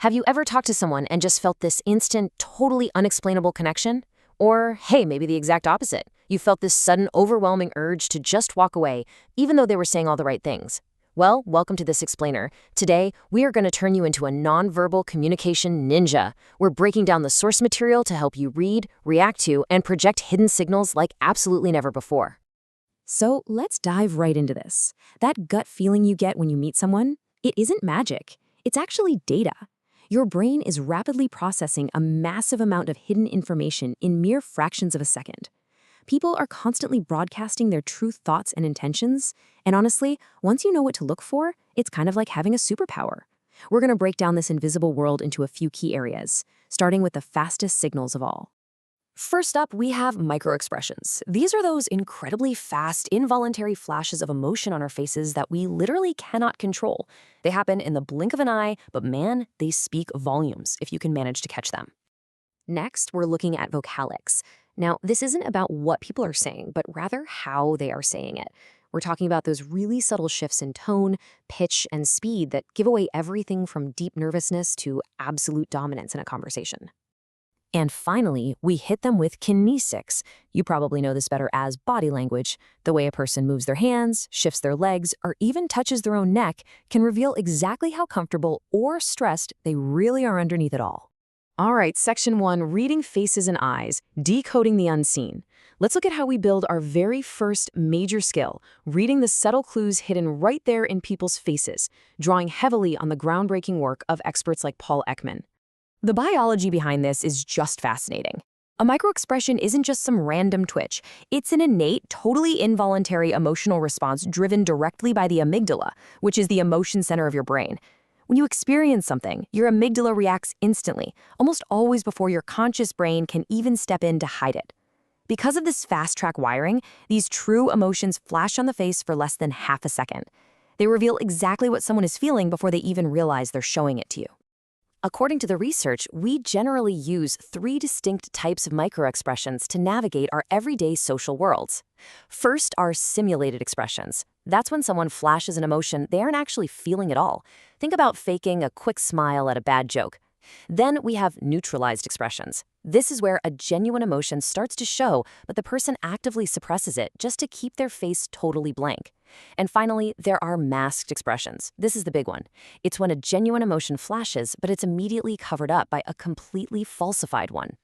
Have you ever talked to someone and just felt this instant, totally unexplainable connection? Or, hey, maybe the exact opposite. You felt this sudden, overwhelming urge to just walk away, even though they were saying all the right things. Well, welcome to This Explainer. Today, we are going to turn you into a nonverbal communication ninja. We're breaking down the source material to help you read, react to, and project hidden signals like absolutely never before. So let's dive right into this. That gut feeling you get when you meet someone, it isn't magic. It's actually data. Your brain is rapidly processing a massive amount of hidden information in mere fractions of a second. People are constantly broadcasting their true thoughts and intentions, and honestly, once you know what to look for, it's kind of like having a superpower. We're going to break down this invisible world into a few key areas, starting with the fastest signals of all. First up, we have microexpressions. These are those incredibly fast, involuntary flashes of emotion on our faces that we literally cannot control. They happen in the blink of an eye, but man, they speak volumes if you can manage to catch them. Next, we're looking at vocalics. Now, this isn't about what people are saying, but rather how they are saying it. We're talking about those really subtle shifts in tone, pitch, and speed that give away everything from deep nervousness to absolute dominance in a conversation. And finally, we hit them with kinesics. You probably know this better as body language. The way a person moves their hands, shifts their legs, or even touches their own neck can reveal exactly how comfortable or stressed they really are underneath it all. All right, Section 1, reading faces and eyes, decoding the unseen. Let's look at how we build our very first major skill, reading the subtle clues hidden right there in people's faces, drawing heavily on the groundbreaking work of experts like Paul Ekman. The biology behind this is just fascinating. A microexpression isn't just some random twitch. It's an innate, totally involuntary emotional response driven directly by the amygdala, which is the emotion center of your brain. When you experience something, your amygdala reacts instantly, almost always before your conscious brain can even step in to hide it. Because of this fast-track wiring, these true emotions flash on the face for less than half a second. They reveal exactly what someone is feeling before they even realize they're showing it to you. According to the research, we generally use 3 distinct types of microexpressions to navigate our everyday social worlds. First are simulated expressions. That's when someone flashes an emotion they aren't actually feeling at all. Think about faking a quick smile at a bad joke. Then we have neutralized expressions. This is where a genuine emotion starts to show, but the person actively suppresses it just to keep their face totally blank. And finally, there are masked expressions. This is the big one. It's when a genuine emotion flashes, but it's immediately covered up by a completely falsified one.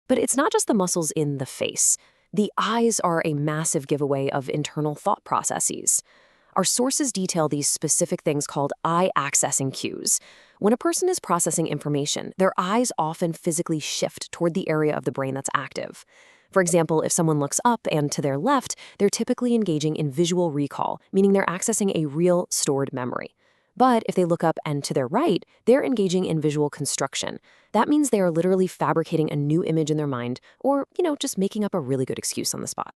But it's not just the muscles in the face. The eyes are a massive giveaway of internal thought processes. Our sources detail these specific things called eye-accessing cues. When a person is processing information, their eyes often physically shift toward the area of the brain that's active. For example, if someone looks up and to their left, they're typically engaging in visual recall, meaning they're accessing a real stored memory. But if they look up and to their right, they're engaging in visual construction. That means they are literally fabricating a new image in their mind or, just making up a really good excuse on the spot.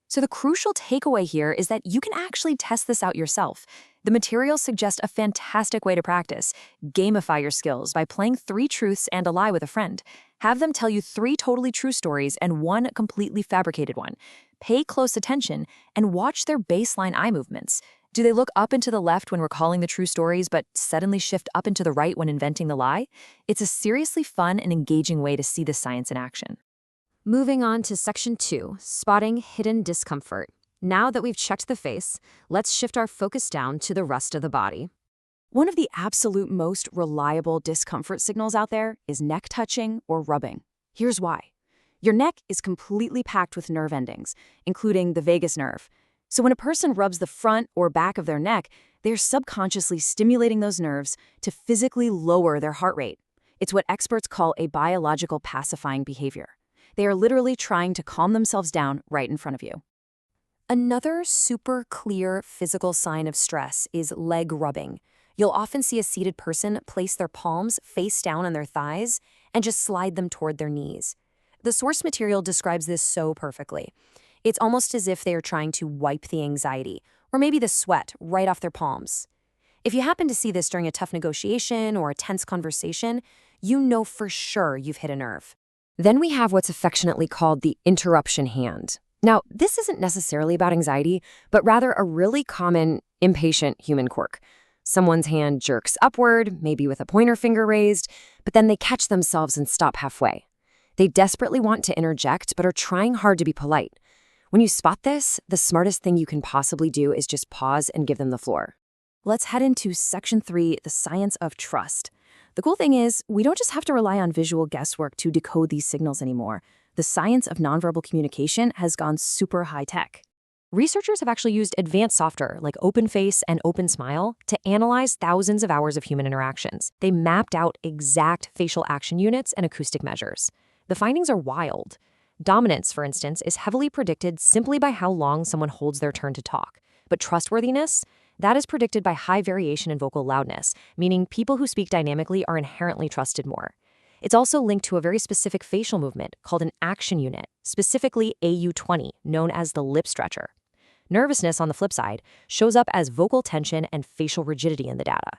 So the crucial takeaway here is that you can actually test this out yourself. The materials suggest a fantastic way to practice. Gamify your skills by playing 3 truths and a lie with a friend. Have them tell you 3 totally true stories and 1 completely fabricated one. Pay close attention and watch their baseline eye movements. Do they look up and to the left when recalling the true stories, but suddenly shift up and to the right when inventing the lie? It's a seriously fun and engaging way to see the science in action. Moving on to Section 2, spotting hidden discomfort. Now that we've checked the face, let's shift our focus down to the rest of the body. One of the absolute most reliable discomfort signals out there is neck touching or rubbing. Here's why. Your neck is completely packed with nerve endings, including the vagus nerve. So when a person rubs the front or back of their neck, they're subconsciously stimulating those nerves to physically lower their heart rate. It's what experts call a biological pacifying behavior. They are literally trying to calm themselves down right in front of you. Another super clear physical sign of stress is leg rubbing. You'll often see a seated person place their palms face down on their thighs and just slide them toward their knees. The source material describes this so perfectly. It's almost as if they are trying to wipe the anxiety, or maybe the sweat, right off their palms. If you happen to see this during a tough negotiation or a tense conversation, you know for sure you've hit a nerve. Then we have what's affectionately called the interruption hand. Now, this isn't necessarily about anxiety, but rather a really common, impatient human quirk. Someone's hand jerks upward, maybe with a pointer finger raised, but then they catch themselves and stop halfway. They desperately want to interject, but are trying hard to be polite. When you spot this, the smartest thing you can possibly do is just pause and give them the floor. Let's head into Section 3, the science of trust. The cool thing is, we don't just have to rely on visual guesswork to decode these signals anymore. The science of nonverbal communication has gone super high-tech. Researchers have actually used advanced software like OpenFace and OpenSmile to analyze thousands of hours of human interactions. They mapped out exact facial action units and acoustic measures. The findings are wild. Dominance, for instance, is heavily predicted simply by how long someone holds their turn to talk. But trustworthiness? That is predicted by high variation in vocal loudness, meaning people who speak dynamically are inherently trusted more. It's also linked to a very specific facial movement called an action unit, specifically AU20, known as the lip stretcher. Nervousness, on the flip side, shows up as vocal tension and facial rigidity in the data.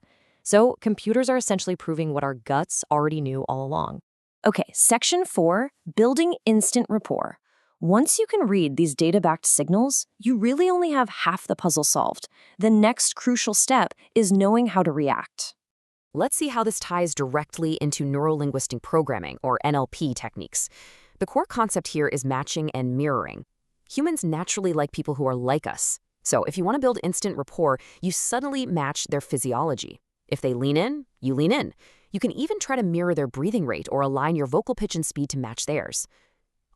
So computers are essentially proving what our guts already knew all along. Okay, Section 4, building instant rapport. Once you can read these data-backed signals, you really only have half the puzzle solved. The next crucial step is knowing how to react. Let's see how this ties directly into neurolinguistic programming, or NLP techniques. The core concept here is matching and mirroring. Humans naturally like people who are like us. So if you want to build instant rapport, you suddenly match their physiology. If they lean in, you lean in. You can even try to mirror their breathing rate or align your vocal pitch and speed to match theirs.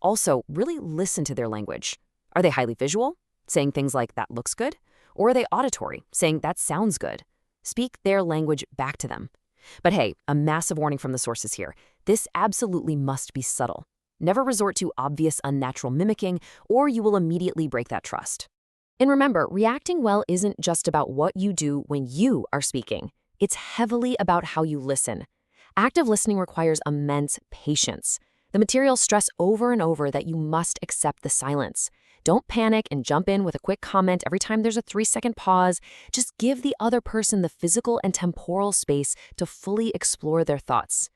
Also, really listen to their language. Are they highly visual, saying things like, "that looks good"? Or are they auditory, saying, "that sounds good"? Speak their language back to them. But hey, a massive warning from the sources here. This absolutely must be subtle. Never resort to obvious unnatural mimicking, or you will immediately break that trust. And remember, reacting well isn't just about what you do when you are speaking. It's heavily about how you listen. Active listening requires immense patience. The materials stress over and over that you must accept the silence. Don't panic and jump in with a quick comment every time there's a 3-second pause. Just give the other person the physical and temporal space to fully explore their thoughts.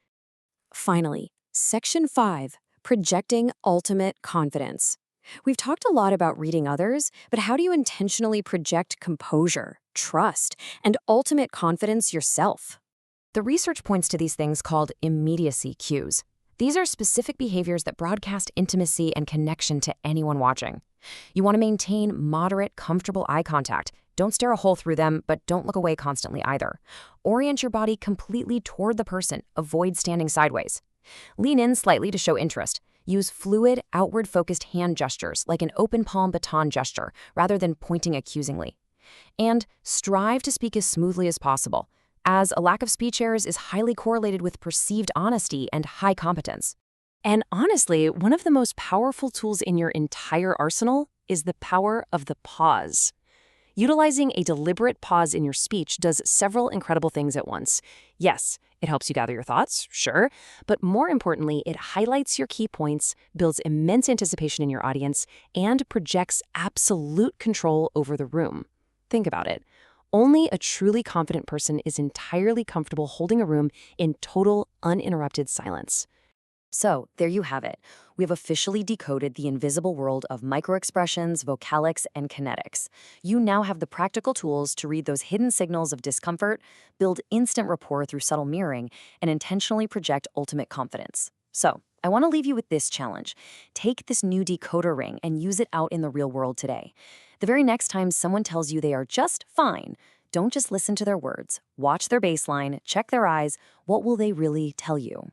Finally, Section 5, projecting ultimate confidence. We've talked a lot about reading others, but how do you intentionally project composure, trust, and ultimate confidence yourself? The research points to these things called immediacy cues. These are specific behaviors that broadcast intimacy and connection to anyone watching. You want to maintain moderate, comfortable eye contact. Don't stare a hole through them, but don't look away constantly either. Orient your body completely toward the person. Avoid standing sideways. Lean in slightly to show interest. Use fluid, outward-focused hand gestures like an open palm baton gesture rather than pointing accusingly. And strive to speak as smoothly as possible, as a lack of speech errors is highly correlated with perceived honesty and high competence. And honestly, one of the most powerful tools in your entire arsenal is the power of the pause. Utilizing a deliberate pause in your speech does several incredible things at once. Yes, it helps you gather your thoughts, sure, but more importantly, it highlights your key points, builds immense anticipation in your audience, and projects absolute control over the room. Think about it. Only a truly confident person is entirely comfortable holding a room in total, uninterrupted silence. So, there you have it. We have officially decoded the invisible world of microexpressions, vocalics, and kinetics. You now have the practical tools to read those hidden signals of discomfort, build instant rapport through subtle mirroring, and intentionally project ultimate confidence. So, I want to leave you with this challenge. Take this new decoder ring and use it out in the real world today. The very next time someone tells you they are just fine, don't just listen to their words. Watch their baseline, check their eyes. What will they really tell you?